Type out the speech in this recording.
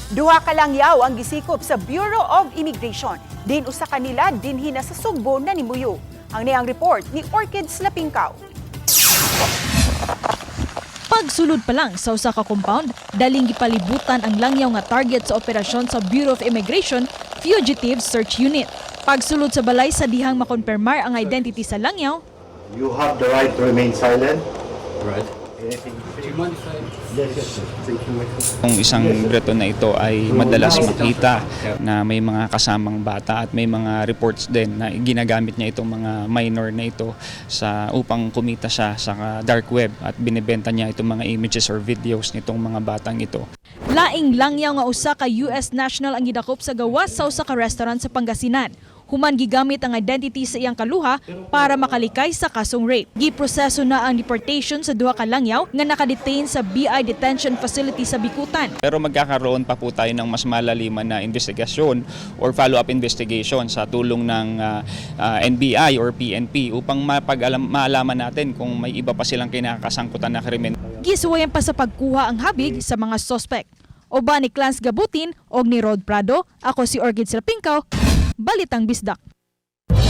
Duha ka lang yaw ang gisikop sa Bureau of Immigration. Din usa kanila dinhi na sa Sugbo na nimuyo. Ang niyang report ni Orchid Slapingkaw. Pagsulod pa lang sa usa ka compound, daling gipalibutan ang langyaw nga target sa operasyon sa Bureau of Immigration Fugitive Search Unit. Pagsulod sa balay sa dihang makonfirmar ang identity sa langyaw, You have the right to remain silent. Right. Kung isang breton na ito ay madalas makita na may mga kasamang bata at may mga reports din na ginagamit niya itong mga minor na ito upang kumita siya sa dark web at binibenta niya itong mga images or videos nitong mga batang ito. laing langyaw nga usa ka US national ang gidakop sa gawas sa usa ka restaurant sa Pangasinan. Human gigamit ang identity sa iyang kaluha para makalikay sa kasong rape. Giproseso na ang deportation sa duha ka langyaw nga nakadetain sa BI Detention Facility sa Bikutan. Pero magkakaroon pa po tayo ng mas malaliman na investigasyon or follow-up investigation sa tulong ng NBI or PNP upang maalaman natin kung may iba pa silang kinakasangkutan na krimen. Gisuwayan pa sa pagkuha ang habig sa mga sospek. Oba ni Clans Gabutin o ni Rod Prado, ako si Orchid Slapingkaw, Balitang Bisdak.